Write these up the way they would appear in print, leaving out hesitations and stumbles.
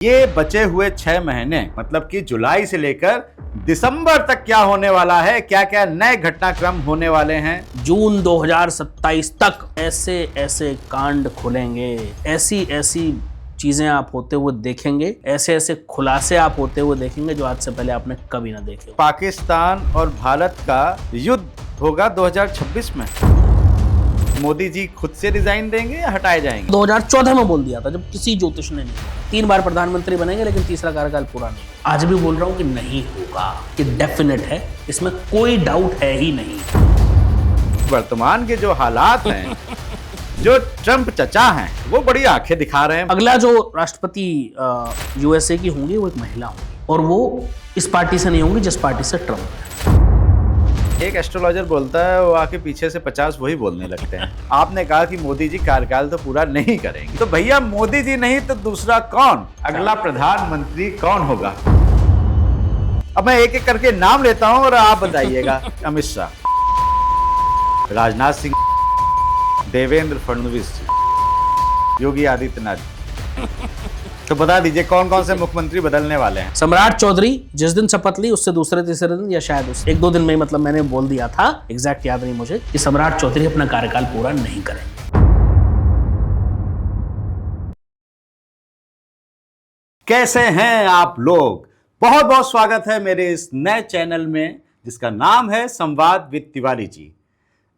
ये बचे हुए 6 महीने मतलब कि जुलाई से लेकर दिसंबर तक क्या होने वाला है, क्या क्या नए घटनाक्रम होने वाले हैं। जून 2027 तक ऐसे ऐसे कांड खुलेंगे, ऐसी ऐसी चीजें आप होते हुए देखेंगे, ऐसे ऐसे खुलासे आप होते हुए देखेंगे जो आज से पहले आपने कभी ना देखे। पाकिस्तान और भारत का युद्ध होगा 2026 में। मोदी जी खुद से रिजाइन देंगे या हटाए जाएंगे? 2014 में बोल दिया था, जब किसी ज्योतिष ने नहीं। 3 बार प्रधानमंत्री बनेंगे लेकिन तीसरा कार्यकाल पूरा नहीं। आज भी बोल रहा हूं कि नहीं होगा, कि डेफिनेट है, इसमें कोई डाउट है ही नहीं। वर्तमान के जो हालात हैं जो ट्रंप चचा हैं वो बड़ी आंखें दिखा रहे हैं। अगला जो राष्ट्रपति यूएसए की होंगी वो एक महिला होंगी, और वो इस पार्टी से नहीं होंगी जिस पार्टी से ट्रंप है। एक एस्ट्रोलॉजर बोलता है, वो आके पीछे से 50 वही बोलने लगते हैं। आपने कहा कि मोदी जी कार्यकाल तो पूरा नहीं करेंगे, तो भैया मोदी जी नहीं तो दूसरा कौन? अगला प्रधानमंत्री कौन होगा? अब मैं एक एक करके नाम लेता हूं और आप बताइएगा। अमित शाह, राजनाथ सिंह, देवेंद्र फडणवीस जी, योगी आदित्यनाथ। तो बता दीजिए कौन कौन से मुख्यमंत्री बदलने वाले हैं। सम्राट चौधरी जिस दिन शपथ ली उससे दूसरे तीसरे दिन या शायद उस 1-2 दिन में, मतलब मैंने बोल दिया था, एग्जैक्ट याद नहीं मुझे, कि सम्राट चौधरी अपना कार्यकाल पूरा नहीं करेंगे। कैसे हैं आप लोग? बहुत बहुत स्वागत है मेरे इस नए चैनल में जिसका नाम है संवाद विद तिवारी जी।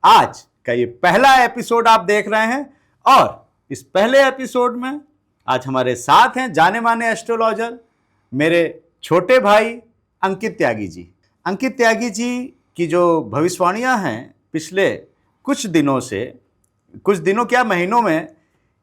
आज का ये पहला एपिसोड आप देख रहे हैं और इस पहले एपिसोड में आज हमारे साथ हैं जाने माने एस्ट्रोलॉजर मेरे छोटे भाई अंकित त्यागी जी। अंकित त्यागी जी की जो भविष्यवाणियां हैं पिछले कुछ दिनों क्या महीनों में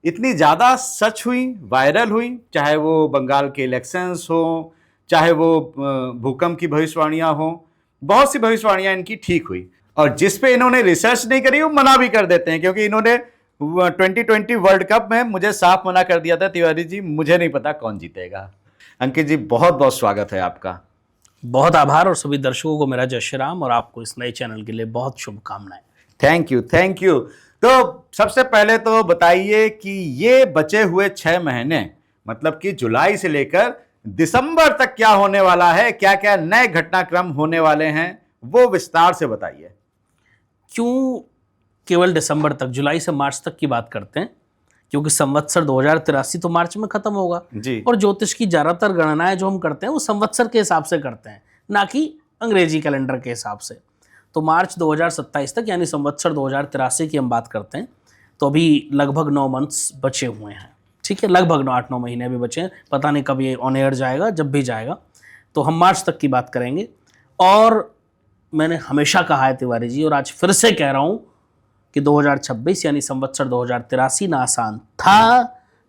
इतनी ज़्यादा सच हुई, वायरल हुई, चाहे वो बंगाल के इलेक्शंस हो, चाहे वो भूकंप की भविष्यवाणियां हो, बहुत सी भविष्यवाणियां इनकी ठीक हुई। और जिस पे इन्होंने रिसर्च नहीं करी वो मना भी कर देते हैं, क्योंकि इन्होंने 2020 वर्ल्ड कप में मुझे साफ मना कर दिया था, तिवारी जी मुझे नहीं पता कौन जीतेगा। अंकित जी बहुत बहुत स्वागत है आपका। बहुत आभार, और सभी दर्शकों को मेरा जय श्री राम, और आपको इस नए चैनल के लिए बहुत शुभकामनाएं। Thank you. तो सबसे पहले तो बताइए कि ये बचे हुए 6 महीने मतलब कि जुलाई से लेकर दिसंबर तक क्या होने वाला है, क्या क्या नए घटनाक्रम होने वाले हैं, वो विस्तार से बताइए। क्यों केवल दिसंबर तक, जुलाई से मार्च तक की बात करते हैं? क्योंकि संवत्सर 2083 तो मार्च में खत्म होगा जी। और ज्योतिष की ज्यादातर गणनाएं जो हम करते हैं वो संवत्सर के हिसाब से करते हैं, ना कि अंग्रेजी कैलेंडर के हिसाब से। तो मार्च 2027 तक यानी संवत्सर 2083 की हम बात करते हैं, तो अभी लगभग 9 मंथ्स बचे हुए हैं। ठीक है, लगभग 8-9 महीने अभी बचे हैं। पता नहीं कब ये ऑन एयर जाएगा, जब भी जाएगा तो हम मार्च तक की बात करेंगे। और मैंने हमेशा कहा है तिवारी जी, और आज फिर से कह रहा हूँ कि 2026 यानी संवत्सर 2083 ना आसान था,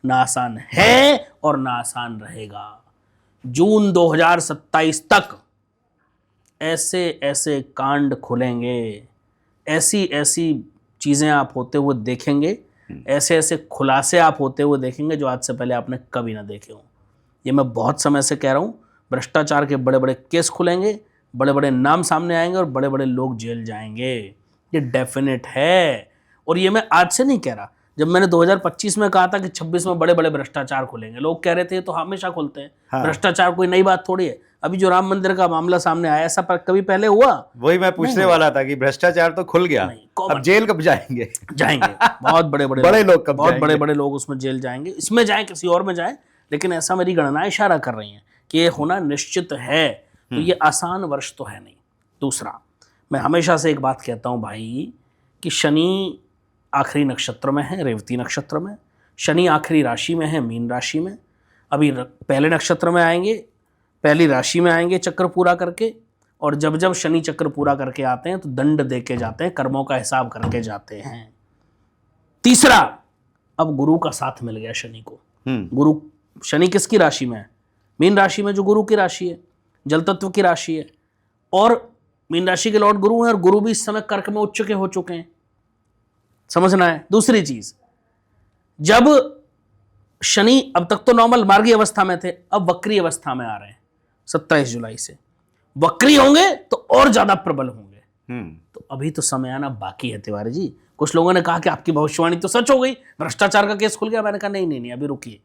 ना आसान है और ना आसान रहेगा। जून 2027 तक ऐसे ऐसे कांड खुलेंगे, ऐसी ऐसी चीजें आप होते हुए देखेंगे, ऐसे ऐसे खुलासे आप होते हुए देखेंगे जो आज से पहले आपने कभी ना देखे हो। ये मैं बहुत समय से कह रहा हूँ। भ्रष्टाचार के बड़े बड़े केस खुलेंगे, बड़े बड़े नाम सामने आएंगे और बड़े बड़े लोग जेल जाएंगे। ये डेफिनेट है, और ये मैं आज से नहीं कह रहा। जब मैंने 2025 में कहा था कि 26 में बड़े बड़े भ्रष्टाचार खुलेंगे, लोग कह रहे थे तो हमेशा खुलते हैं। हाँ। भ्रष्टाचार कोई नई बात थोड़ी है। अभी जो राम मंदिर का मामला सामने आया, ऐसा कभी पहले हुआ? वही मैं पूछने वाला था कि भ्रष्टाचार तो खुल गया, अब जेल कब जाएंगे? बहुत बड़े लोग कब बहुत जाएंगे? बड़े लोग उसमें जेल जाएंगे। इसमें जाए, किसी और में जाए, लेकिन ऐसा मेरी गणना इशारा कर रही है कि ये होना निश्चित है। तो ये आसान वर्ष तो है नहीं। दूसरा, मैं हमेशा से एक बात कहता हूँ भाई, कि शनि आखिरी नक्षत्र में है, रेवती नक्षत्र में। शनि आखिरी राशि में है, मीन राशि में। अभी पहले नक्षत्र में आएंगे, पहली राशि में आएंगे चक्र पूरा करके, और जब जब शनि चक्र पूरा करके आते हैं तो दंड दे के जाते हैं, कर्मों का हिसाब करके जाते हैं। तीसरा, अब गुरु का साथ मिल गया शनि को। गुरु, शनि किसकी राशि में है? मीन राशि में, जो गुरु की राशि है, जल तत्व की राशि है। और मीन राशि के लॉर्ड गुरु हैं, और गुरु भी इस समय कर्क में उच्च के हो चुके हैं। समझना है। दूसरी चीज, जब शनि, अब तक तो नॉर्मल मार्गी अवस्था में थे, अब वक्री अवस्था में आ रहे हैं 27 जुलाई से। वक्री होंगे तो और ज्यादा प्रबल होंगे। तो अभी तो समय आना बाकी है तिवारी जी। कुछ लोगों ने कहा कि आपकी भविष्यवाणी तो सच हो गई, भ्रष्टाचार का केस खुल गया। मैंने कहा नहीं, अभी रुकिए।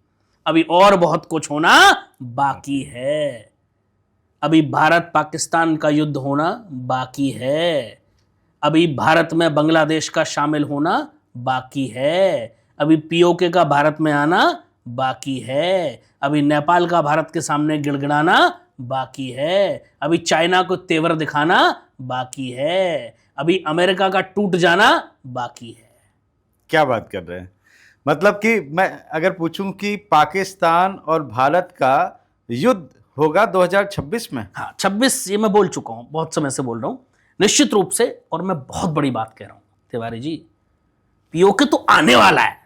अभी और बहुत कुछ होना बाकी है। अभी भारत पाकिस्तान का युद्ध होना बाकी है। अभी भारत में बांग्लादेश का शामिल होना बाकी है। अभी पीओके का भारत में आना बाकी है। अभी नेपाल का भारत के सामने गिड़गिड़ाना बाकी है। अभी चाइना को तेवर दिखाना बाकी है। अभी अमेरिका का टूट जाना बाकी है। क्या बात कर रहे हैं? मतलब कि मैं अगर पूछूं कि पाकिस्तान और भारत का युद्ध होगा 2026 में? हाँ, 26 ये मैं बोल चुका हूं, बहुत समय से बोल रहा हूं निश्चित रूप से। और मैं बहुत बड़ी बात कह रहा हूं तिवारी जी, पीओके तो आने वाला है।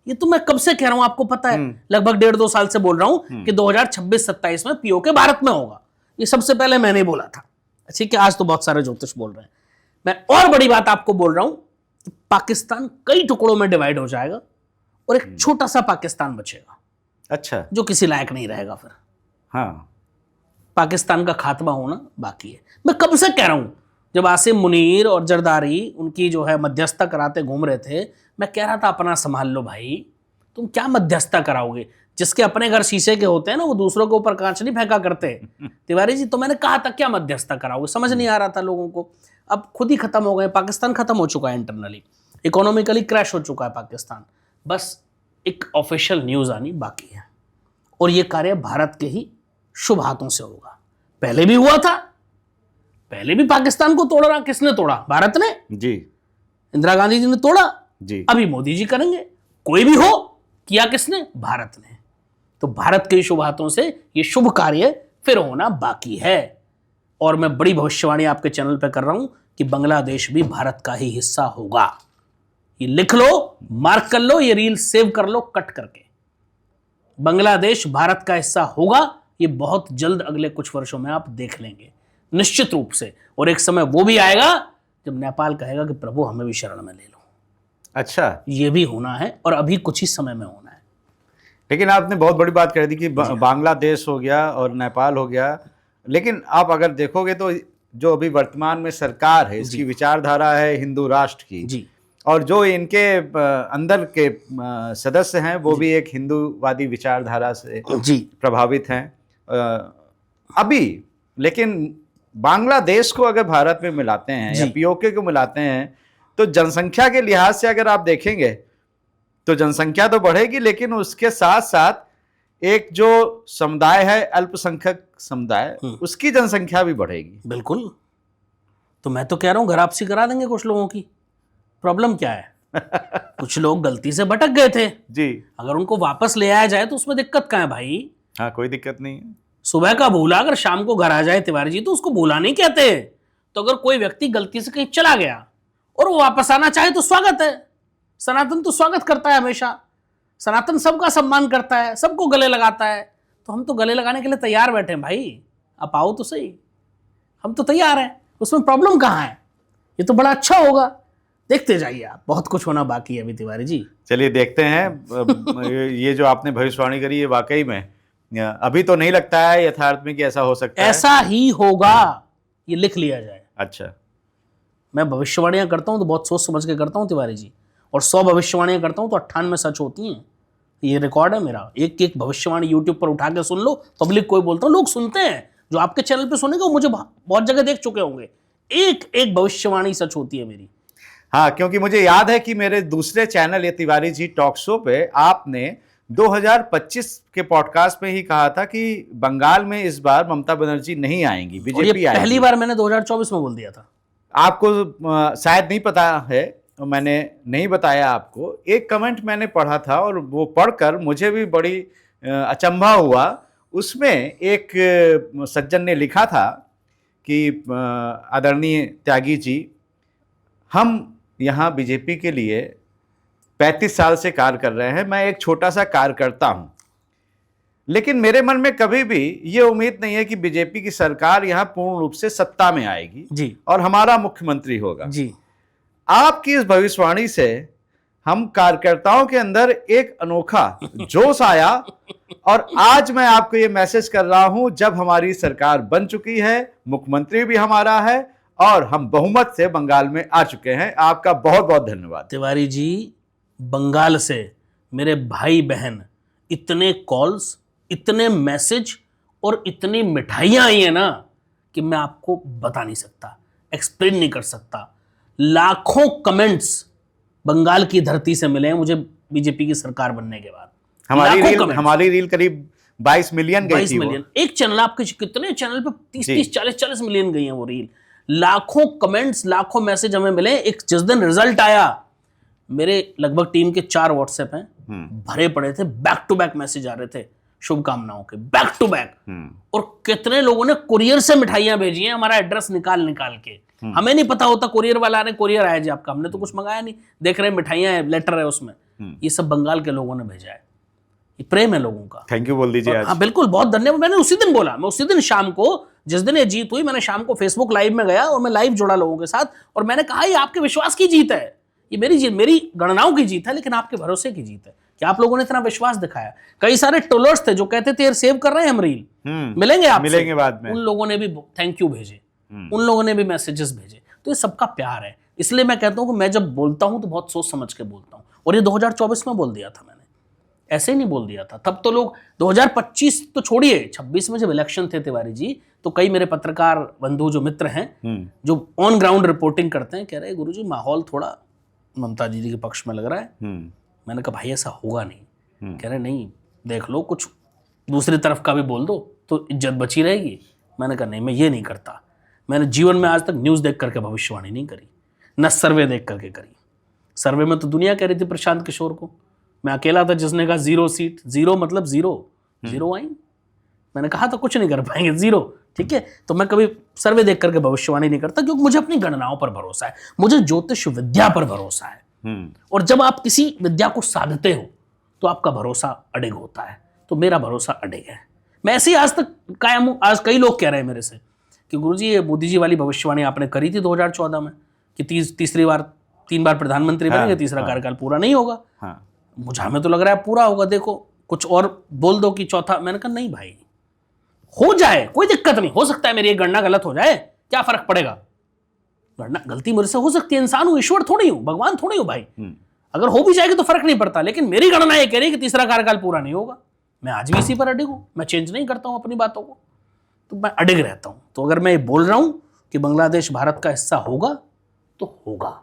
ये तो मैं कब से कह रहा हूं, आपको पता है, लगभग 1.5-2 साल से बोल रहा हूं कि 2026-27 में पीओके भारत में होगा। ये सबसे पहले मैंने बोला था। ठीक है, आज तो बहुत सारे ज्योतिष बोल रहे हैं। मैं और बड़ी बात आपको बोल रहा हूं कि पाकिस्तान कई टुकड़ों में डिवाइड हो जाएगा और एक छोटा सा पाकिस्तान बचेगा। अच्छा। जो किसी लायक नहीं रहेगा फिर। हाँ, पाकिस्तान का खात्मा होना बाकी है। मैं कब से कह रहा हूं, जब आसिम मुनीर और जरदारी उनकी जो है मध्यस्थता कराते घूम रहे थे, मैं कह रहा था अपना संभाल लो भाई, तुम क्या मध्यस्थता कराओगे? जिसके अपने घर शीशे के होते हैं ना, वो दूसरों के ऊपर कांच नहीं फेंका करते। तिवारी जी, तो मैंने कहा था क्या मध्यस्थता कराओगे, समझ नहीं आ रहा था लोगों को। अब खुद ही खत्म हो गए। पाकिस्तान खत्म हो चुका है, इंटरनली इकोनॉमिकली क्रैश हो चुका है पाकिस्तान। बस एक ऑफिशियल न्यूज आनी बाकी है और ये कार्य भारत के ही शुभ हाथों से होगा। पहले भी हुआ था, पहले भी पाकिस्तान को तोड़ा किसने तोड़ा? भारत ने जी। इंदिरा गांधी जी ने तोड़ा जी। अभी मोदी जी करेंगे। कोई भी हो, किया किसने? भारत ने। तो भारत के शुभ हाथों से ये शुभ कार्य फिर होना बाकी है। और मैं बड़ी भविष्यवाणी आपके चैनल पे कर रहा हूं कि बांग्लादेश भी भारत का ही हिस्सा होगा। ये लिख लो, मार्क कर लो, ये रील सेव कर लो कट करके। बांग्लादेश भारत का हिस्सा होगा। ये बहुत जल्द अगले कुछ वर्षों में आप देख लेंगे निश्चित रूप से। और एक समय वो भी आएगा जब नेपाल कहेगा कि प्रभु हमें भी शरण में ले लो। अच्छा, ये भी होना है और अभी कुछ ही समय में होना है। लेकिन आपने बहुत बड़ी बात कर दी कि बांग्लादेश हो गया और नेपाल हो गया। लेकिन आप अगर देखोगे तो जो अभी वर्तमान में सरकार है, इसकी विचारधारा है हिंदू राष्ट्र की जी। और जो इनके अंदर के सदस्य हैं वो भी एक हिंदूवादी विचारधारा से जी प्रभावित हैं अभी। लेकिन बांग्लादेश को अगर भारत में मिलाते हैं या पीओके को मिलाते हैं तो जनसंख्या के लिहाज से अगर आप देखेंगे तो जनसंख्या तो बढ़ेगी, लेकिन उसके साथ साथ एक जो समुदाय है अल्पसंख्यक समुदाय, उसकी जनसंख्या भी बढ़ेगी। बिल्कुल। तो मैं तो कह रहा हूं घर आपसी करा देंगे कुछ लोगों की। प्रॉब्लम क्या है? कुछ लोग गलती से भटक गए थे जी, अगर उनको वापस ले आया जाए तो उसमें दिक्कत क्या है भाई? हाँ, कोई दिक्कत नहीं है। सुबह का भूला अगर शाम को घर आ जाए तिवारी जी, तो उसको भूला नहीं कहते। तो अगर कोई व्यक्ति गलती से कहीं चला गया और वो वापस आना चाहे तो स्वागत है। सनातन तो स्वागत करता है हमेशा। सनातन सबका सम्मान करता है, सबको गले लगाता है। तो हम तो गले लगाने के लिए तैयार बैठे हैं भाई, आप आओ तो सही, हम तो तैयार हैं। उसमें प्रॉब्लम कहाँ है? ये तो बड़ा अच्छा होगा। देखते जाइए आप, बहुत कुछ होना बाकी है अभी तिवारी जी। चलिए देखते हैं। ये जो आपने भविष्यवाणी करी है वाकई में अभी तो नहीं लगता है यथार्थ में कि ऐसा हो सकता है। ऐसा ही होगा, ये लिख लिया जाए। अच्छा, मैं भविष्यवाणियां करता हूं तो बहुत सोच समझ के करता हूं तिवारी जी, और 100 भविष्यवाणियां करता हूं तो 98 सच होती हैं। ये रिकॉर्ड है मेरा। एक एक भविष्यवाणी यूट्यूब पर उठा के सुन लो, पब्लिक कोई बोलता हूं, लोग सुनते हैं। जो आपके चैनल पे सुनेंगे वो मुझे बहुत जगह देख चुके होंगे। एक एक भविष्यवाणी सच होती है मेरी। हाँ, क्योंकि मुझे याद है कि मेरे दूसरे चैनल ये तिवारी जी टॉक शो पे आपने 2025 के पॉडकास्ट में ही कहा था कि बंगाल में इस बार ममता बनर्जी नहीं आएंगी, बीजेपी आएगी। पहली बार मैंने 2024 में बोल दिया था। आपको शायद नहीं पता है, मैंने नहीं बताया आपको। एक कमेंट मैंने पढ़ा था और वो पढ़कर मुझे भी बड़ी अचंभा हुआ। उसमें एक सज्जन ने लिखा था कि आदरणीय त्यागी जी, हम यहाँ बीजेपी के लिए 35 साल से कार्य कर रहे हैं। मैं एक छोटा सा कार्यकर्ता हूँ, लेकिन मेरे मन में कभी भी ये उम्मीद नहीं है कि बीजेपी की सरकार यहाँ पूर्ण रूप से सत्ता में आएगी जी, और हमारा मुख्यमंत्री होगा जी। आपकी इस भविष्यवाणी से हम कार्यकर्ताओं के अंदर एक अनोखा जोश आया और आज मैं आपको ये मैसेज कर रहा हूं, जब हमारी सरकार बन चुकी है, मुख्यमंत्री भी हमारा है और हम बहुमत से बंगाल में आ चुके हैं। आपका बहुत बहुत धन्यवाद। तिवारी जी, बंगाल से मेरे भाई बहन इतने कॉल्स, इतने मैसेज और इतनी मिठाइयां आई है ना कि मैं आपको बता नहीं सकता, एक्सप्लेन नहीं कर सकता। लाखों कमेंट्स बंगाल की धरती से मिले हैं मुझे बीजेपी की सरकार बनने के बाद। हमारी रील करीब 22 मिलियन गई 22 थी वो। मिलियन एक चैनल, आपके कितने चैनल पे 30 40 मिलियन गई हैं वो रील। लाखों कमेंट्स, लाखों मैसेज हमें मिले। एक जिस दिन रिजल्ट आया, मेरे लगभग टीम के 4 व्हाट्सएप हैं, भरे पड़े थे, बैक टू बैक मैसेज आ रहे थे शुभकामनाओं के, बैक टू बैक। और कितने लोगों ने कुरियर से मिठाइयां भेजी हैं, हमारा एड्रेस निकाल निकाल के। हमें नहीं पता होता कुरियर वाला ने कुरियर आया जी आपका, हमने तो कुछ मंगाया नहीं, देख रहे हैं मिठाइयां है, लेटर है उसमें। ये सब बंगाल के लोगों ने भेजा है। ये प्रेम है लोगों का। थैंक यू बोल दीजिए आज। हाँ बिल्कुल, बहुत धन्यवाद। मैंने उसी दिन बोला, मैं उसी दिन शाम को, जिस दिन ये जीत हुई, मैंने शाम को फेसबुक लाइव में गया और मैं लाइव जुड़ा लोगों के साथ, और मैंने कहा ये आपके विश्वास की जीत है, ये मेरी जीत, मेरी गणनाओं की जीत है, लेकिन आपके भरोसे की जीत है कि आप लोगों ने इतना विश्वास दिखाया। कई सारे ट्रोलर्स थे जो कहते थे यार सेव कर रहे हैं हम रील, मिलेंगे आपसे, मिलेंगे बाद में। उन लोगों ने भी थैंक यू भेजे, उन लोगों ने भी मैसेजेस भेजे। तो ये सबका प्यार है। इसलिए मैं कहता हूं कि मैं जब बोलता हूं तो बहुत सोच समझ के बोलता हूं। और ये 2024 में बोल दिया था मैंने, ऐसे ही नहीं बोल दिया था। तब तो लोग 2025 तो छोड़िए, 26 में जब इलेक्शन थे तिवारी जी, तो कई मेरे पत्रकार बंधु जो मित्र हैं, जो ऑन ग्राउंड रिपोर्टिंग करते हैं, कह रहे गुरुजी माहौल थोड़ा ममता दीदी के पक्ष में लग रहा है। मैंने कहा भाई ऐसा होगा नहीं। कह रहे नहीं, देख लो कुछ दूसरी तरफ का भी बोल दो तो इज्जत बची रहेगी। मैंने कहा नहीं, मैं ये नहीं करता। मैंने जीवन में आज तक न्यूज़ देख करके भविष्यवाणी नहीं करी, न सर्वे देख करके करी। सर्वे में तो दुनिया कह रही थी प्रशांत किशोर को, मैं अकेला था जिसने कहा 0 सीट। 0 मतलब 0 आई। मैंने कहा था कुछ नहीं कर पाएंगे, 0। ठीक है, तो मैं कभी सर्वे देख करके भविष्यवाणी नहीं करता, क्योंकि मुझे अपनी गणनाओं पर भरोसा है, मुझे ज्योतिष विद्या पर भरोसा है। और जब आप किसी विद्या को साधते हो तो आपका भरोसा अडिग होता है। तो मेरा भरोसा अडिग है। मैं ऐसे ही आज तक कायम हूं। आज कई लोग कह रहे हैं मेरे से कि गुरुजी ये मोदी जी वाली भविष्यवाणी आपने करी थी 2014 में कि 3 बार प्रधानमंत्री बनेंगे, तीसरा कार्यकाल पूरा नहीं होगा। मुझे हमें तो लग रहा है पूरा होगा। देखो कुछ और बोल दो कि चौथा। मैंने कहा नहीं भाई, हो जाए कोई दिक्कत नहीं, हो सकता है मेरी एक गणना गलत हो जाए, क्या फर्क पड़ेगा। गणना गलती मेरे से हो सकती है, इंसान हूं, ईश्वर थोड़ी हूं, भगवान थोड़ी हूं भाई। अगर हो भी जाएगी तो फर्क नहीं पड़ता। लेकिन मेरी गणना ये कह रही है कि तीसरा कार्यकाल पूरा नहीं होगा। मैं आज भी इसी पर अडिग हूं, मैं चेंज नहीं करता हूं अपनी बातों को, तो मैं अडिग रहता हूं। तो अगर मैं ये बोल रहा हूं कि बांग्लादेश भारत का हिस्सा होगा तो होगा।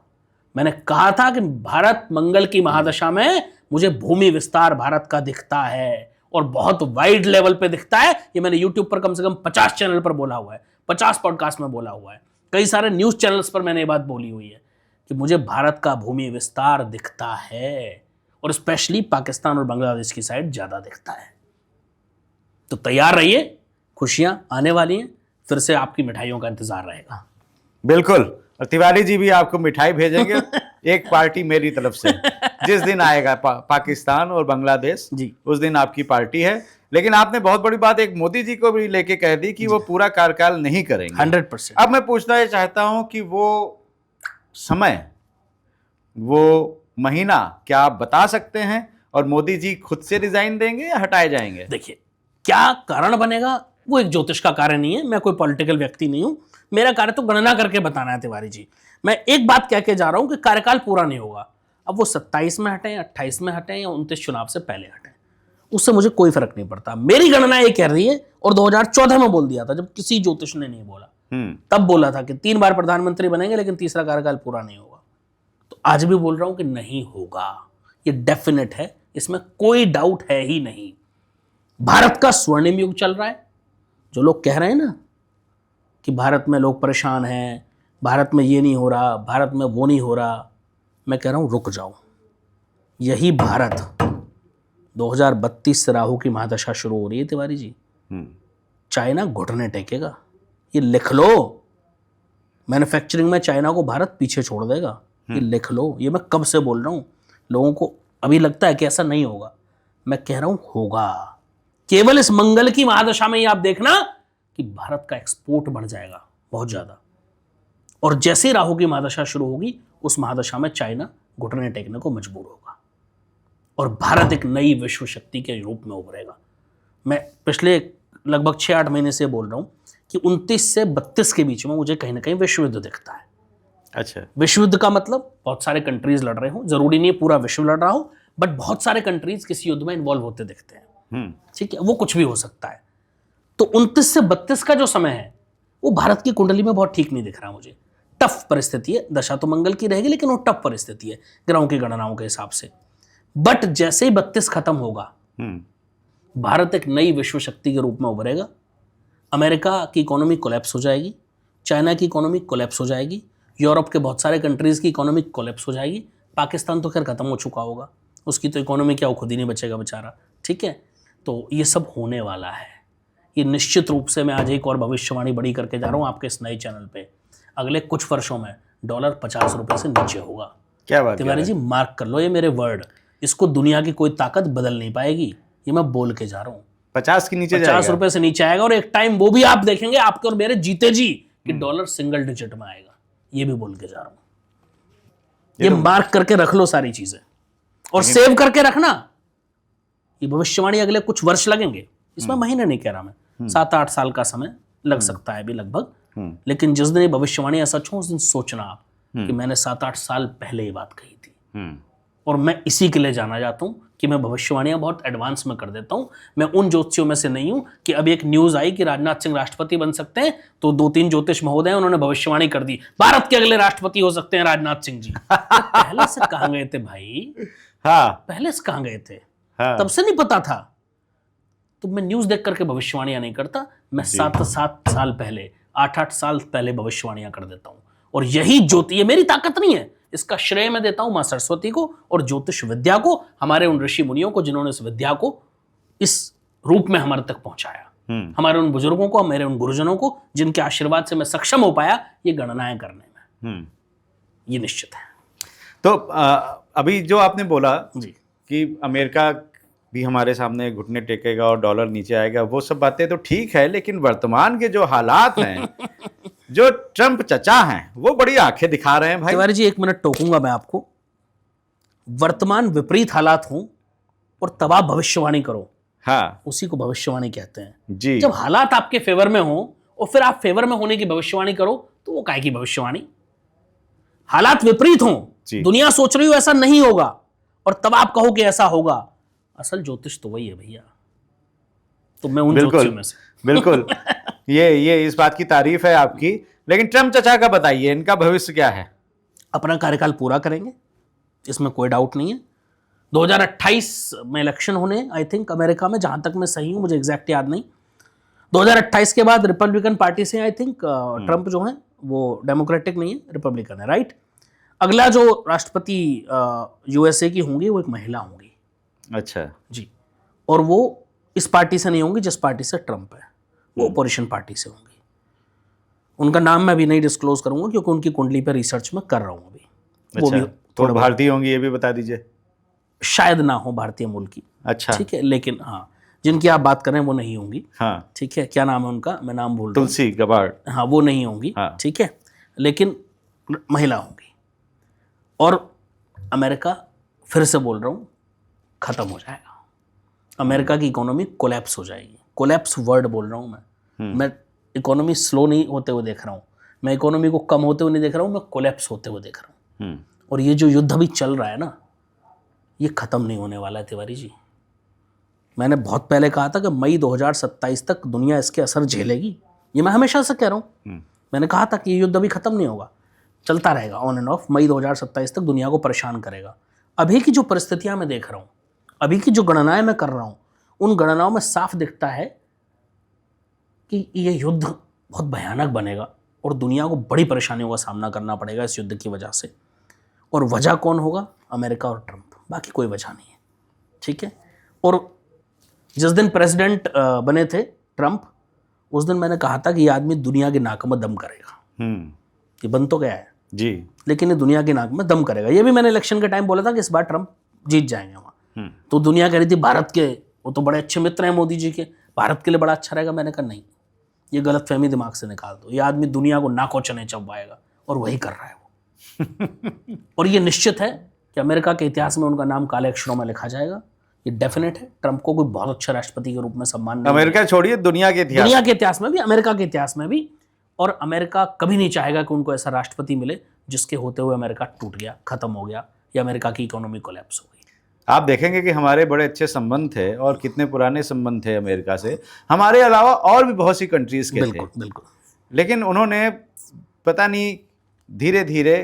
मैंने कहा था कि भारत मंगल की महादशा में मुझे भूमि विस्तार भारत का दिखता है, और बहुत वाइड लेवल पे दिखता है। ये मैंने यूट्यूब पर कम से कम 50 चैनल पर बोला हुआ है, 50 पॉडकास्ट में बोला हुआ है, कई सारे न्यूज चैनल्स पर मैंने ये बात बोली हुई है कि मुझे भारत का भूमि विस्तार दिखता है, और स्पेशली पाकिस्तान और बांग्लादेश की साइड ज्यादा दिखता है। तो तैयार रहिए, खुशियां आने वाली हैं, फिर से आपकी मिठाइयों का इंतजार रहेगा। बिल्कुल, और तिवारी जी भी आपको मिठाई भेजेंगे एक पार्टी मेरी तरफ से। जिस दिन आएगा पाकिस्तान और बांग्लादेश जी, उस दिन आपकी पार्टी है। लेकिन आपने बहुत बड़ी बात एक मोदी जी को भी लेके कह दी कि वो पूरा कार्यकाल नहीं करेंगे 100%। अब मैं पूछना ये चाहता हूं कि वो समय, वो महीना क्या आप बता सकते हैं, और मोदी जी खुद से रिजाइन देंगे या हटाए जाएंगे? देखिए, क्या कारण बनेगा वो एक ज्योतिष का कार्य नहीं है, मैं कोई पॉलिटिकल व्यक्ति नहीं हूं। मेरा कार्य तो गणना करके बताना है तिवारी जी। मैं एक बात कह के जा रहा हूं कि कार्यकाल पूरा नहीं होगा। अब वो 27 में हटें, 28 में हटें या 29 चुनाव से पहले हटें, उससे मुझे कोई फर्क नहीं पड़ता। मेरी गणना ये कह रही है, और 2014 में बोल दिया था जब किसी ज्योतिष ने नहीं बोला, तब बोला था कि 3 बार प्रधानमंत्री बनेंगे लेकिन तीसरा कार्यकाल पूरा नहीं होगा। तो आज भी बोल रहा हूं कि नहीं होगा, ये डेफिनेट है, इसमें कोई डाउट है ही नहीं। भारत का स्वर्णिम युग चल रहा है। जो लोग कह रहे हैं ना कि भारत में लोग परेशान हैं, भारत में ये नहीं हो रहा, भारत में वो नहीं हो रहा, मैं कह रहा हूं रुक जाओ। यही भारत 2032 से राहु की महादशा शुरू हो रही है तिवारी जी। चाइना घुटने टेकेगा, ये लिख लो। मैन्युफैक्चरिंग में चाइना को भारत पीछे छोड़ देगा, ये लिख लो। ये मैं कब से बोल रहा हूं, लोगों को अभी लगता है कि ऐसा नहीं होगा, मैं कह रहा हूं होगा। केवल इस मंगल की महादशा में ही आप देखना कि भारत का एक्सपोर्ट बढ़ जाएगा बहुत ज्यादा, और जैसे ही राहु की महादशा शुरू होगी उस महादशा में चाइना घुटने टेकने को मजबूर होगा, और भारत एक नई विश्व शक्ति के रूप में उभरेगा। मैं पिछले लगभग 6-8 महीने से बोल रहा हूं कि 29 से 32 के बीच में मुझे कहीं ना कहीं विश्व युद्ध दिखता है। अच्छा, विश्व युद्ध का मतलब बहुत सारे कंट्रीज लड़ रहे हो, जरूरी नहीं है पूरा विश्व लड़ रहा हो, बट बहुत सारे कंट्रीज किसी युद्ध में इन्वॉल्व होते दिखते हैं, ठीक है, वो कुछ भी हो सकता है। तो 29 से 32 का जो समय है वो भारत की कुंडली में बहुत ठीक नहीं दिख रहा मुझे। टफ परिस्थिति है, दशा तो मंगल की रहेगी लेकिन वो टफ परिस्थिति है ग्रहों की गणनाओं के हिसाब से। बट जैसे ही 32 खत्म होगा, भारत एक नई विश्व शक्ति के रूप में उभरेगा। अमेरिका की इकोनॉमी कोलैप्स हो जाएगी, चाइना की इकोनॉमी कोलैप्स हो जाएगी, यूरोप के बहुत सारे कंट्रीज की इकोनॉमी कोलैप्स हो जाएगी। पाकिस्तान तो खैर खत्म हो चुका होगा, उसकी तो इकोनॉमी क्या, वो खुद ही नहीं बचेगा बेचारा, ठीक है। तो ये सब होने वाला है, ये निश्चित रूप से। मैं आज एक और भविष्यवाणी बड़ी करके जा रहा हूँ आपके इस नए चैनल पे। अगले कुछ वर्षों में डॉलर 50 रुपए से नीचे होगा। क्या बात तिवारी जी, मार्क कर लो ये मेरे वर्ड, इसको दुनिया की कोई ताकत बदल नहीं पाएगी, ये मैं बोल के जा रहा हूँ। 50 के नीचे 50 रुपए से नीचे आएगा, और एक टाइम वो भी आप देखेंगे आपके और मेरे जीते जी कि डॉलर सिंगल डिजिट में आएगा, ये भी बोल के जा रहा हूँ। ये मार्क करके रख लो सारी चीजें, और सेव करके रखना। ये भविष्यवाणी अगले कुछ वर्ष लगेंगे, इसमें महीने नहीं कह रहा मैं, 7-8 साल का समय लग सकता है भी लगभग। लेकिन जिस दिन ये भविष्यवाणी सच हो उस दिन सोचना आप कि मैंने 7-8 साल पहले ये बात कही थी। और मैं इसी के लिए जाना जाता हूं कि मैं भविष्यवाणियां बहुत एडवांस में कर देता हूं। मैं उन ज्योतिषियों में से नहीं हूं कि अभी एक न्यूज आई कि राजनाथ सिंह राष्ट्रपति बन सकते हैं, तो 2-3 ज्योतिष महोदय उन्होंने भविष्यवाणी कर दी, भारत के अगले राष्ट्रपति हो सकते हैं राजनाथ सिंह जी। पहले से कहां गए थे भाई? हाँ, पहले से कहां गए थे? हाँ। तब से नहीं पता था। तो मैं न्यूज देख करके भविष्यवाणियां नहीं करता, मैं 7-7 साल पहले, 8-8 साल पहले भविष्यवाणियां कर देता हूं। और यही ज्योति, ये मेरी ताकत नहीं है, इसका श्रेय मैं देता हूं मां सरस्वती को और ज्योतिष विद्या को, हमारे उन ऋषि मुनियों को जिन्होंने इस विद्या को इस रूप में हमारे तक पहुंचाया, हमारे उन बुजुर्गों को, मेरे उन गुरुजनों को, जिनके आशीर्वाद से मैं सक्षम हो पाया ये गणनाएं करने में। ये निश्चित है। तो अभी जो आपने बोला जी कि अमेरिका भी हमारे सामने घुटने टेकेगा और डॉलर नीचे आएगा, वो सब बातें तो ठीक है, लेकिन वर्तमान के जो हालात हैं जो ट्रंप चचा हैं वो बड़ी आंखें दिखा रहे हैं भाई। तिवारी जी, 1 मिनट टोकूंगा मैं आपको। वर्तमान विपरीत हालात हों और तब आप भविष्यवाणी करो, हाँ, उसी को भविष्यवाणी कहते हैं। जी। जब हालात आपके फेवर में हो और फिर आप फेवर में होने की भविष्यवाणी करो तो वो काहे की भविष्यवाणी? हालात विपरीत हों, दुनिया सोच रही हो ऐसा नहीं होगा, और तब आप कहो कि ऐसा होगा, असल ज्योतिष तो वही है भैया। तो मैं उन ज्योतिषियों में से बिल्कुल ये इस बात की तारीफ है आपकी। लेकिन ट्रंप चचा का बताइए, इनका भविष्य क्या है? अपना कार्यकाल पूरा करेंगे, इसमें कोई डाउट नहीं है। 2028 में इलेक्शन होने, आई थिंक अमेरिका में, जहां तक मैं सही हूं, मुझे एग्जैक्ट याद नहीं। 2028 के बाद रिपब्लिकन पार्टी से आई थिंक ट्रंप जो है वो डेमोक्रेटिक नहीं है, रिपब्लिकन है, राइट। अगला जो राष्ट्रपति यूएसए की होंगी वो एक महिला होंगी। अच्छा जी, और वो इस पार्टी से नहीं होंगी जिस पार्टी से ट्रंप है, वो अपोजिशन पार्टी से होंगी। उनका नाम मैं अभी नहीं डिस्क्लोज करूंगा क्योंकि उनकी कुंडली पर रिसर्च में कर रहा हूं अभी। अच्छा, वो भी थोड़ा भारतीय होंगी, ये भी बता दीजिए। शायद ना हो भारतीय मूल की, अच्छा, ठीक है, लेकिन हाँ जिनकी आप बात कर रहे हैं वो नहीं होंगी। हाँ, ठीक है, क्या नाम है उनका, मैं नाम भूल रहा हूं। तुलसी गबार्ड। हाँ, वो नहीं होंगी, हाँ। ठीक है, लेकिन महिला होंगी। और अमेरिका, फिर से बोल रहा हूं, खत्म हो जाएगा। अमेरिका की इकोनॉमी कोलैप्स हो जाएगी। कोलैप्स वर्ड बोल रहा हूं मैं इकोनॉमी स्लो नहीं होते हुए देख रहा हूं, मैं इकोनॉमी को कम होते हुए नहीं देख रहा हूं, मैं कोलैप्स होते हुए देख रहा हूं। और ये जो युद्ध अभी चल रहा है ना, ये खत्म नहीं होने वाला है तिवारी जी। मैंने बहुत पहले कहा था कि मई 2027 तक दुनिया इसके असर झेलेगी, ये मैं हमेशा से कह रहा हूं। मैंने कहा था कि ये युद्ध अभी खत्म नहीं होगा, चलता रहेगा ऑन एंड ऑफ। मई 2027 तक दुनिया को परेशान करेगा। अभी की जो परिस्थितियां मैं देख रहा हूं, अभी की जो गणनाएं मैं कर रहा हूं, उन गणनाओं में साफ दिखता है कि ये युद्ध बहुत भयानक बनेगा और दुनिया को बड़ी परेशानियों का सामना करना पड़ेगा इस युद्ध की वजह से। और वजह कौन होगा? अमेरिका और ट्रंप, बाकी कोई वजह नहीं है, ठीक है। और जिस दिन प्रेसिडेंट बने थे ट्रंप, उस दिन मैंने कहा था कि ये आदमी दुनिया की नाक में दम करेगा। ये बन तो गया है जी, लेकिन ये दुनिया की नाक में दम करेगा। ये भी मैंने इलेक्शन के टाइम बोला था कि इस बार ट्रंप जीत जाएंगे वहाँ। तो दुनिया कह रही थी भारत के, वो तो बड़े अच्छे मित्र हैं मोदी जी के, भारत के लिए बड़ा अच्छा रहेगा। मैंने कहा नहीं, ये गलतफहमी दिमाग से निकाल दो। ये आदमी दुनिया को नाको चने चबवाएगा, और वही कर रहा है वो। और ये निश्चित है कि अमेरिका के इतिहास में उनका नाम काले अक्षरों में लिखा जाएगा। ये डेफिनेट है। ट्रंप को कोई बहुत अच्छा राष्ट्रपति के रूप में सम्मान नहीं, अमेरिका छोड़िए, दुनिया के इतिहास में भी, अमेरिका के इतिहास में भी। और अमेरिका कभी नहीं चाहेगा कि उनको ऐसा राष्ट्रपति मिले जिसके होते हुए अमेरिका टूट गया, खत्म हो गया, या अमेरिका की इकोनॉमी कोलैप्स हो गई। आप देखेंगे कि हमारे बड़े अच्छे संबंध थे और कितने पुराने संबंध थे अमेरिका से, हमारे अलावा और भी बहुत सी कंट्रीज के थे। बिल्कुल बिल्कुल। लेकिन उन्होंने पता नहीं धीरे धीरे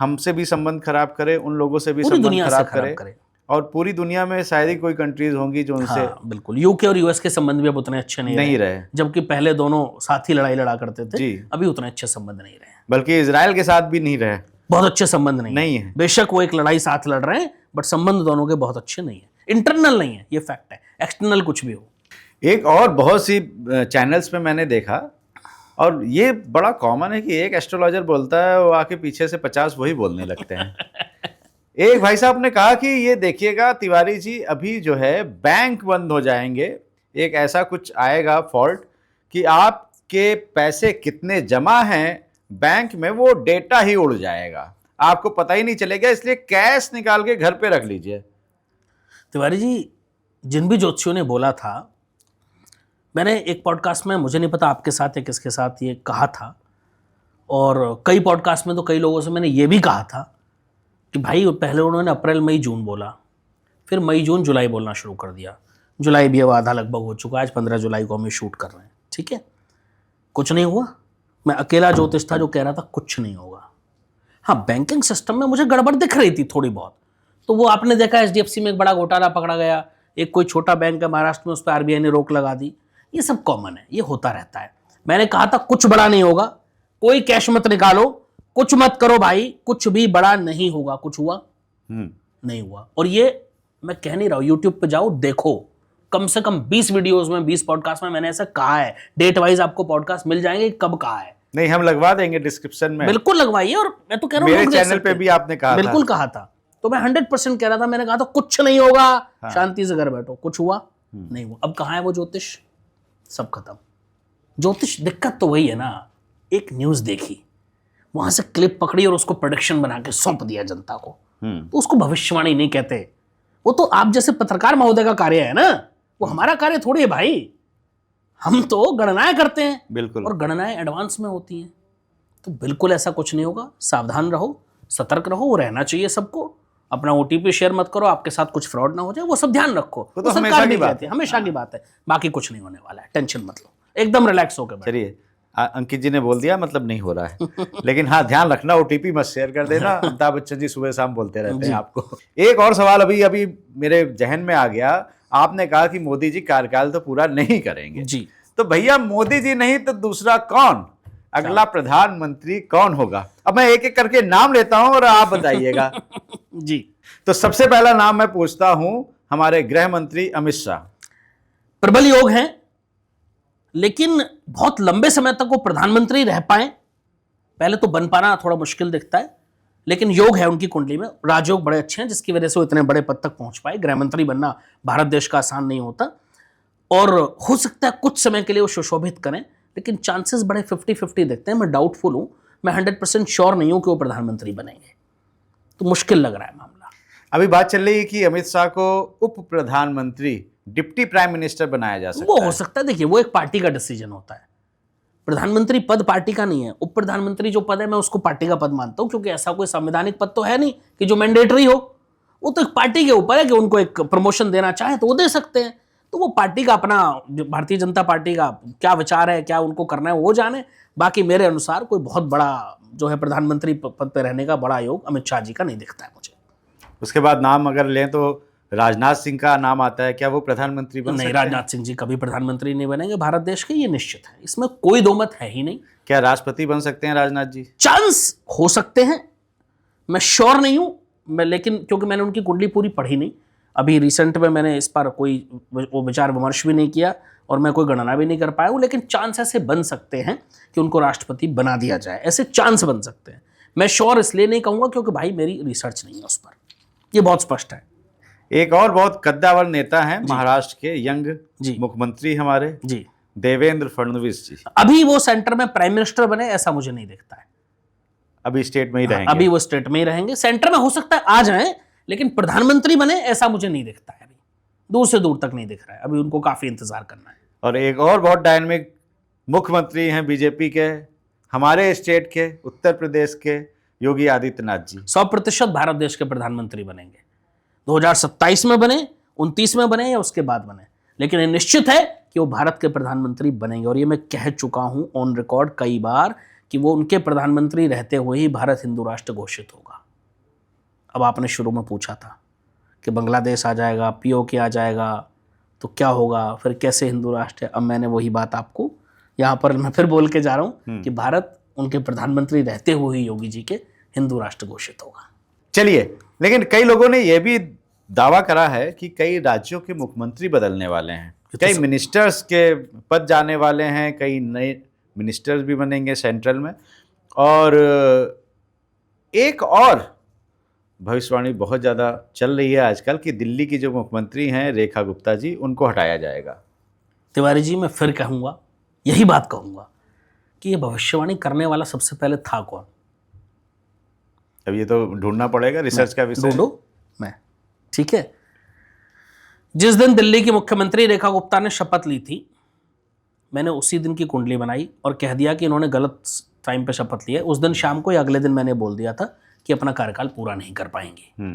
हमसे भी संबंध खराब करे, उन लोगों से भी पूरी संबंध दुनिया से खराब खराब करे, करे। और पूरी दुनिया में शायद ही कोई कंट्रीज होंगी जो उनसे हाँ बिल्कुल। यूके और यूएस के संबंध भी अब उतने अच्छे नहीं रहे। जबकि पहले दोनों साथ ही लड़ाई लड़ा करते थे। जी। अभी उतने अच्छे संबंध नहीं रहे, बल्कि इजराइल के साथ भी नहीं रहे, बहुत अच्छे संबंध नहीं है। बेशक वो एक लड़ाई साथ लड़ रहे हैं, बट संबंध दोनों के बहुत अच्छे नहीं है। इंटरनल नहीं है, ये फैक्ट है। एक्सटर्नल कुछ भी हो। एक और बहुत सी चैनल्स पे मैंने देखा, और ये बड़ा कॉमन है कि एक एस्ट्रोलॉजर बोलता है, वो आके पीछे से 50 वही बोलने लगते हैं। एक भाई साहब ने कहा कि ये देखिएगा तिवारी जी, अभी जो है बैंक बंद हो जाएंगे, एक ऐसा कुछ आएगा फॉल्ट कि आपके पैसे कितने जमा हैं बैंक में वो डेटा ही उड़ जाएगा, आपको पता ही नहीं चलेगा, इसलिए कैश निकाल के घर पे रख लीजिए। तिवारी जी, जिन भी ज्योतिषियों ने बोला था, मैंने एक पॉडकास्ट में, मुझे नहीं पता आपके साथ या किसके साथ, ये कहा था, और कई पॉडकास्ट में तो कई लोगों से मैंने ये भी कहा था कि भाई पहले उन्होंने अप्रैल मई जून बोला, फिर मई जून जुलाई बोलना शुरू कर दिया। जुलाई भी अब आधा लगभग हो चुका है, आज 15 जुलाई को हम ये शूट कर रहे हैं, ठीक है। कुछ नहीं हुआ। मैं अकेला ज्योतिष था जो कह रहा था कुछ नहीं होगा। हाँ, बैंकिंग सिस्टम में मुझे गड़बड़ दिख रही थी थोड़ी बहुत, तो वो आपने देखा एचडीएफसी में एक बड़ा घोटाला पकड़ा गया, एक कोई छोटा बैंक है महाराष्ट्र में, उस पर आरबीआई ने रोक लगा दी। ये सब कॉमन है, ये होता रहता है। मैंने कहा था कुछ बड़ा नहीं होगा, कोई कैश मत निकालो, कुछ मत करो भाई, कुछ भी बड़ा नहीं होगा। कुछ हुआ? नहीं हुआ। और ये मैं कह नहीं रहा हूं, यूट्यूब पे जाओ देखो, कम से कम 20 वीडियोस में, 20 पॉडकास्ट में मैंने ऐसा कहा है। डेट वाइज आपको पॉडकास्ट मिल जाएंगे कब कहा है। नहीं, हम लगवा देंगे डिस्क्रिप्शन में, बिल्कुल लगवाइए। और मैं तो कह रहा हूं मेरे चैनल पे भी आपने कहा बिल्कुल कहा था, तो मैं 100% कह रहा था। मैंने कहा था कुछ नहीं होगा, हाँ। शांति से घर बैठो। कुछ हुआ? नहीं हुआ। अब कहां है वो ज्योतिष? सब खत्म। ज्योतिष दिक्कत तो वही है ना, एक न्यूज देखी, वहां से क्लिप पकड़ी और उसको प्रोडक्शन बना के सौंप दिया जनता को, तो उसको भविष्यवाणी नहीं कहते। वो तो आप जैसे पत्रकार महोदय का कार्य है ना, वो हमारा कार्य थोड़ी है भाई। हम तो गणनाएं करते हैं, बिल्कुल, और गणनाएं एडवांस में होती हैं। तो बिल्कुल ऐसा कुछ नहीं होगा। सावधान रहो, सतर्क रहो, वो रहना चाहिए सबको। अपना ओटीपी शेयर मत करो, आपके साथ कुछ फ्रॉड ना हो जाए, वो सब ध्यान रखो। तो हमेशा की बात है, हमेशा की बात है। बाकी कुछ नहीं होने वाला है, टेंशन मत लो, एकदम रिलैक्स होकर। चलिए, अंकित जी ने बोल दिया, मतलब नहीं हो रहा है। लेकिन हाँ, ध्यान रखना, ओटीपी मत शेयर कर देना। अमिताभ बच्चन जी सुबह शाम बोलते रहते हैं आपको। एक और सवाल अभी मेरे जहन में आ गया। आपने कहा कि मोदी जी कार्यकाल तो पूरा नहीं करेंगे जी, तो भैया मोदी जी नहीं तो दूसरा कौन, अगला प्रधानमंत्री कौन होगा? अब मैं एक एक करके नाम लेता हूं और आप बताइएगा। जी। तो सबसे पहला नाम मैं पूछता हूं, हमारे गृह मंत्री अमित शाह। प्रबल योग हैं, लेकिन बहुत लंबे समय तक वो प्रधानमंत्री रह पाए, पहले तो बन पाना थोड़ा मुश्किल दिखता है, लेकिन योग है उनकी कुंडली में, राजयोग बड़े अच्छे हैं, जिसकी वजह से वो इतने बड़े पद तक पहुंच पाए। गृह मंत्री बनना भारत देश का आसान नहीं होता, और हो सकता है कुछ समय के लिए वो सुशोभित करें, लेकिन चांसेस बड़े 50-50 दिखते हैं। मैं डाउटफुल हूं, मैं 100% श्योर नहीं हूं कि वो प्रधानमंत्री बनेंगे, तो मुश्किल लग रहा है मामला। अभी बात चल रही है कि अमित शाह को उप प्रधानमंत्री, डिप्टी प्राइम मिनिस्टर बनाया जा सकता है। वो हो सकता है। देखिए, वो एक पार्टी का डिसीजन होता है। प्रधानमंत्री पद पार्टी का नहीं है। उप प्रधानमंत्री जो पद है, मैं उसको पार्टी का पद मानता हूं, क्योंकि ऐसा कोई संवैधानिक पद तो है नहीं कि जो मैंडेटरी हो। वो तो एक पार्टी के ऊपर है कि उनको एक प्रमोशन देना चाहे तो वो दे सकते हैं। तो वो पार्टी का अपना, भारतीय जनता पार्टी का क्या विचार है, क्या उनको करना है, वो जाने। बाकी मेरे अनुसार कोई बहुत बड़ा जो है प्रधानमंत्री पद पर रहने का बड़ा योग अमित शाह जी का नहीं दिखता है मुझे। उसके बाद नाम अगर लें तो राजनाथ सिंह का नाम आता है, क्या वो प्रधानमंत्री बन सकते हैं? राजनाथ सिंह जी कभी प्रधानमंत्री नहीं बनेंगे भारत देश के, ये निश्चित है, इसमें कोई दो मत है ही नहीं। क्या राष्ट्रपति बन सकते हैं राजनाथ जी? चांस हो सकते हैं, मैं श्योर नहीं हूं, लेकिन क्योंकि मैंने उनकी कुंडली पूरी पढ़ी नहीं, अभी रिसेंट में मैंने इस पर कोई वो विचार विमर्श भी नहीं किया, और मैं कोई गणना भी नहीं कर पाया हूं, लेकिन चांस ऐसे बन सकते हैं कि उनको राष्ट्रपति बना दिया जाए, ऐसे चांस बन सकते हैं। मैं श्योर इसलिए नहीं कहूंगा क्योंकि भाई मेरी रिसर्च नहीं है उस पर, ये बहुत स्पष्ट है। एक और बहुत कद्दावर नेता हैं महाराष्ट्र के, यंग मुख्यमंत्री हमारे जी, देवेंद्र फडणवीस जी। अभी वो सेंटर में प्राइम मिनिस्टर बने ऐसा मुझे नहीं दिखता है। अभी स्टेट में ही रहेंगे। अभी वो स्टेट में ही रहेंगे, सेंटर में हो सकता है आ जाएं, लेकिन प्रधानमंत्री बने ऐसा मुझे नहीं दिखता है। अभी दूर से दूर तक नहीं दिख रहा है, अभी उनको काफी इंतजार करना है। और एक और बहुत डायनामिक मुख्यमंत्री हैं बीजेपी के, हमारे स्टेट के, उत्तर प्रदेश के, योगी आदित्यनाथ जी। 100% भारत देश के प्रधानमंत्री बनेंगे। 2027 में बने, 29 में बने या उसके बाद बने, लेकिन ये निश्चित है कि वो भारत के प्रधानमंत्री बनेंगे। और ये मैं कह चुका हूं ऑन रिकॉर्ड कई बार कि वो उनके प्रधानमंत्री रहते हुए ही भारत हिंदू राष्ट्र घोषित होगा। अब आपने शुरू में पूछा था कि बांग्लादेश आ जाएगा, पीओके आ जाएगा तो क्या होगा, फिर कैसे हिंदू राष्ट्र है। अब मैंने वही बात आपको यहाँ पर मैं फिर बोल के जा रहा हूँ कि भारत उनके प्रधानमंत्री रहते हुए ही योगी जी के हिंदू राष्ट्र घोषित होगा। चलिए, लेकिन कई लोगों ने यह भी दावा करा है कि कई राज्यों के मुख्यमंत्री बदलने वाले हैं, कई मिनिस्टर्स के पद जाने वाले हैं, कई नए मिनिस्टर्स भी बनेंगे सेंट्रल में। और एक और भविष्यवाणी बहुत ज़्यादा चल रही है आजकल कि दिल्ली की जो मुख्यमंत्री हैं रेखा गुप्ता जी, उनको हटाया जाएगा। तिवारी जी, मैं फिर कहूँगा, यही बात कहूँगा कि ये भविष्यवाणी करने वाला सबसे पहले था कौन। अब ये तो ढूंढना पड़ेगा, रिसर्च का विषय। ढूंढो मैं, ठीक है। जिस दिन दिल्ली की मुख्यमंत्री रेखा गुप्ता ने शपथ ली थी, मैंने उसी दिन की कुंडली बनाई और कह दिया कि इन्होंने गलत टाइम पे शपथ ली है। उस दिन शाम को या अगले दिन मैंने बोल दिया था कि अपना कार्यकाल पूरा नहीं कर पाएंगे।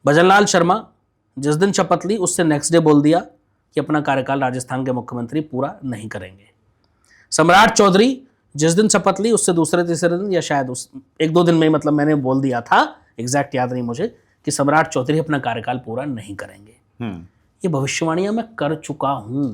भजनलाल शर्मा जिस दिन शपथ ली उससे नेक्स्ट डे बोल दिया कि अपना कार्यकाल राजस्थान के मुख्यमंत्री पूरा नहीं करेंगे। सम्राट चौधरी जिस दिन शपथ ली उससे दूसरे तीसरे दिन या शायद उस 1-2 दिन में, मतलब मैंने बोल दिया था, एग्जैक्ट याद नहीं मुझे, कि सम्राट चौधरी अपना कार्यकाल पूरा नहीं करेंगे। ये भविष्यवाणियां मैं कर चुका हूं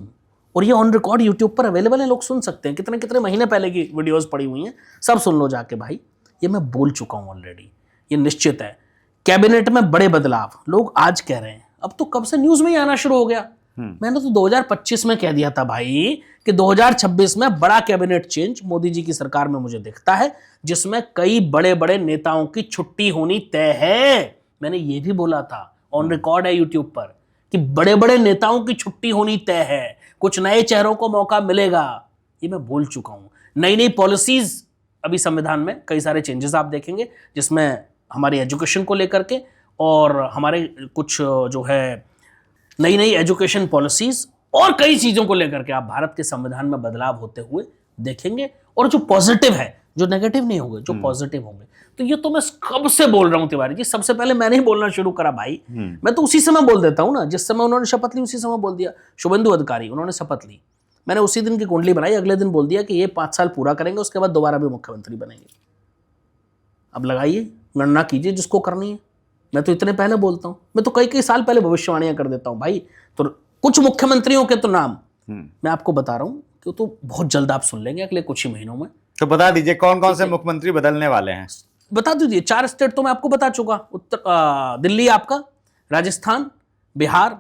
और ये ऑन रिकॉर्ड यूट्यूब पर अवेलेबल है, लोग सुन सकते हैं। कितने कितने महीने पहले की वीडियोस पड़ी हुई हैं, सब सुन लो जाके भाई। ये मैं बोल चुका हूं ऑलरेडी, ये निश्चित है। कैबिनेट में बड़े बदलाव लोग आज कह रहे हैं, अब तो कब से न्यूज में ही आना शुरू हो गया। मैंने तो 2025 में कह दिया था भाई कि 2026 में बड़ा कैबिनेट चेंज मोदी जी की सरकार में मुझे दिखता है, जिसमें कई बड़े बड़े नेताओं की छुट्टी होनी तय है। मैंने ये भी बोला था, ऑन रिकॉर्ड है यूट्यूब पर, कि बड़े बड़े नेताओं की छुट्टी होनी तय है, कुछ नए चेहरों को मौका मिलेगा। ये मैं बोल चुका हूं। नई नई पॉलिसीज, अभी संविधान में कई सारे चेंजेस आप देखेंगे, जिसमें हमारी एजुकेशन को लेकर के और हमारे कुछ जो है नई नई एजुकेशन पॉलिसीज और कई चीजों को लेकर के आप भारत के संविधान में बदलाव होते हुए देखेंगे। और जो पॉजिटिव है, जो नेगेटिव नहीं होंगे, जो पॉजिटिव होंगे। तो ये तो मैं कब से बोल रहा हूं तिवारी जी, सबसे पहले मैंने ही बोलना शुरू करा भाई। मैं तो उसी समय बोल देता हूं ना, जिस समय उन्होंने शपथ ली उसी समय बोल दिया। शुभेंदु अधिकारी उन्होंने शपथ ली, मैंने उसी दिन की कुंडली बनाई, अगले दिन बोल दिया कि ये 5 साल पूरा करेंगे, उसके बाद दोबारा भी मुख्यमंत्री बनेंगे। अब लगाइए, गणना कीजिए जिसको करनी है। मैं तो इतने पहले बोलता हूं, मैं तो कई कई साल पहले भविष्यवाणियां कर देता हूं भाई। तो कुछ मुख्यमंत्रियों के तो नाम मैं आपको बता रहा हूं कि तो बहुत जल्द आप सुन लेंगे अगले कुछ ही महीनों में। तो बता दीजिए कौन कौन से मुख्यमंत्री बदलने वाले हैं। बता दीजिए, 4 स्टेट तो मैं आपको बता चुका, दिल्ली आपका, राजस्थान, बिहार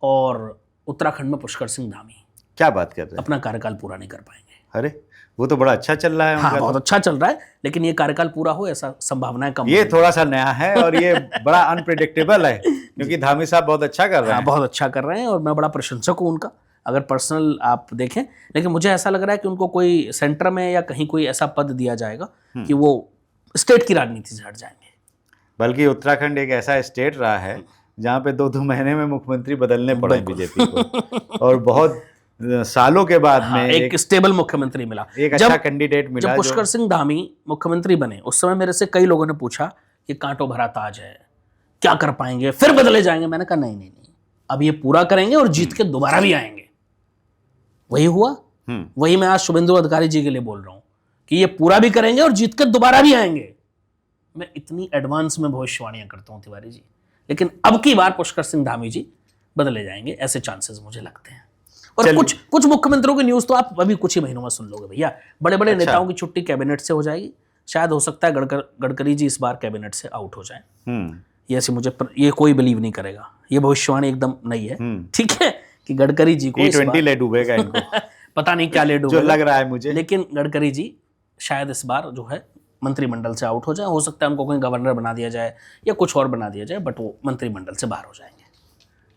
और उत्तराखंड में पुष्कर सिंह धामी। क्या बात कर रहे हैं, अपना कार्यकाल पूरा नहीं कर पाएंगे। अरे वो तो बड़ा अच्छा चल रहा है। हाँ, बहुत अच्छा चल रहा है, लेकिन ये कार्यकाल पूरा हो ऐसा संभावनाएं कम। ये थोड़ा सा नया है और ये बड़ा अनप्रेडिक्टेबल है, क्योंकि धामी साहब बहुत अच्छा कर रहे हैं। बहुत अच्छा कर रहे हैं और मैं बड़ा प्रशंसक हूं उनका, अगर पर्सनल आप देखें। लेकिन मुझे ऐसा लग रहा है कि उनको कोई सेंटर में या कहीं कोई ऐसा पद दिया जाएगा कि वो स्टेट की राजनीति से हट जाएंगे। बल्कि उत्तराखंड एक ऐसा स्टेट रहा है जहाँ पे 2-2 महीने में मुख्यमंत्री बदलने पड़े बीजेपी को, और बहुत सालों के बाद में एक स्टेबल मुख्यमंत्री मिला, एक अच्छा कैंडिडेट मिला। जब पुष्कर सिंह धामी मुख्यमंत्री बने उस समय मेरे से कई लोगों ने पूछा कि कांटो भरा ताज है, क्या कर पाएंगे, फिर बदले जाएंगे। मैंने कहा नहीं नहीं नहीं, अब ये पूरा करेंगे और जीत के दोबारा भी आएंगे। वही हुआ। वही मैं आज शुभेंदु अधिकारी जी के लिए बोल रहा हूं कि ये पूरा भी करेंगे और जीत के दोबारा भी आएंगे। मैं इतनी एडवांस में भविष्यवाणियां करता हूं तिवारी जी, लेकिन अब की बार पुष्कर सिंह धामी जी बदले जाएंगे, ऐसे चांसेस मुझे लगते हैं। और कुछ मुख्यमंत्रियों की न्यूज तो आप अभी कुछ ही महीनों में सुन लोगे भैया। बड़े बड़े नेताओं की छुट्टी कैबिनेट से हो जाएगी, शायद हो सकता है गडकरी जी इस बार कैबिनेट से आउट हो जाए। ये ऐसे ये कोई बिलीव नहीं करेगा, ये भविष्यवाणी एकदम नई है, ठीक है, कि गडकरी जी को T20 ले डूबेगा इनको पता नहीं क्या ले डूबेगा, जो लग रहा है मुझे, लेकिन गडकरी जी शायद इस बार जो है मंत्रिमंडल से आउट हो जाए। हो सकता है उनको कोई गवर्नर बना दिया जाए या कुछ और बना दिया जाए, बट वो मंत्रिमंडल से बाहर हो जाएंगे।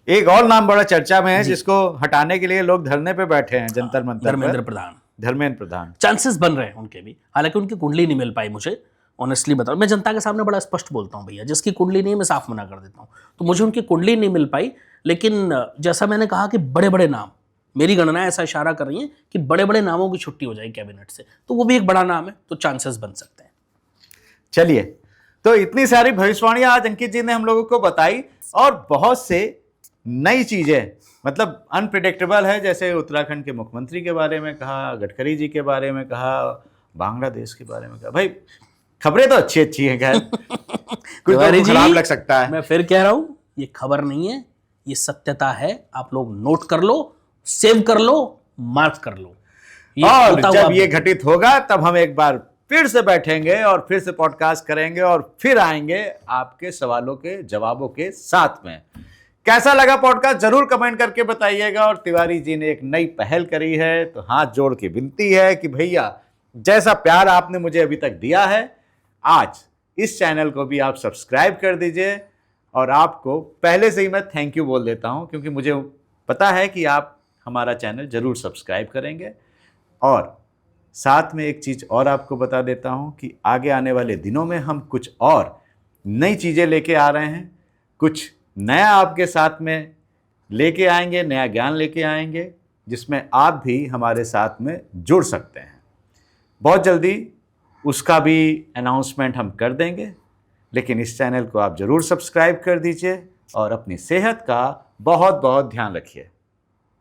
एक और नाम बड़ा चर्चा में है जिसको हटाने के लिए लोग धरने पे बैठे हैं, जंतर मंतर। धर्मेंद्र प्रधान चांसेस बन रहे हैं उनके भी, हालांकि उनकी कुंडली नहीं मिल पाई मुझे, ऑनेस्टली बताओ। मैं जनता के सामने बड़ा स्पष्ट बोलता हूँ भैया, जिसकी कुंडली नहीं मैं साफ मना कर देता हूँ। तो मुझे उनकी कुंडली नहीं मिल पाई, लेकिन जैसा मैंने कहा कि बड़े बड़े नाम, मेरी गणना ऐसा इशारा कर रही है कि बड़े बड़े नामों की छुट्टी हो जाएगी कैबिनेट से, तो वो भी एक बड़ा नाम है, तो चांसेस बन सकते हैं। चलिए, तो इतनी सारी भविष्यवाणियां आज अंकित जी ने हम लोगों को बताई और बहुत से नई चीजें, मतलब अनप्रिडिक्टेबल है, जैसे उत्तराखंड के मुख्यमंत्री के बारे में कहा, गडकरी जी के बारे में कहा, बांग्लादेश के बारे में कहा। भाई खबरें तो अच्छी अच्छी हैं, खैर कुछ तिवारी तो जी, खराब लग सकता है। मैं फिर कह रहा हूं, ये खबर नहीं है, ये सत्यता है। आप लोग नोट कर लो, सेव कर लो, मार्क कर लो। और होता हुआ जब ये घटित होगा तब हम एक बार फिर से बैठेंगे और फिर से पॉडकास्ट करेंगे और फिर आएंगे आपके सवालों के जवाबों के साथ में। कैसा लगा पॉडकास्ट जरूर कमेंट करके बताइएगा। और तिवारी जी ने एक नई पहल करी है, तो हाथ जोड़ के विनती है कि भैया जैसा प्यार आपने मुझे अभी तक दिया है, आज इस चैनल को भी आप सब्सक्राइब कर दीजिए। और आपको पहले से ही मैं थैंक यू बोल देता हूं, क्योंकि मुझे पता है कि आप हमारा चैनल जरूर सब्सक्राइब करेंगे। और साथ में एक चीज़ और आपको बता देता हूं कि आगे आने वाले दिनों में हम कुछ और नई चीज़ें लेके आ रहे हैं, कुछ नया आपके साथ में लेके आएंगे, नया ज्ञान लेके आएंगे, जिसमें आप भी हमारे साथ में जुड़ सकते हैं। बहुत जल्दी उसका भी अनाउंसमेंट हम कर देंगे, लेकिन इस चैनल को आप ज़रूर सब्सक्राइब कर दीजिए और अपनी सेहत का बहुत बहुत ध्यान रखिए।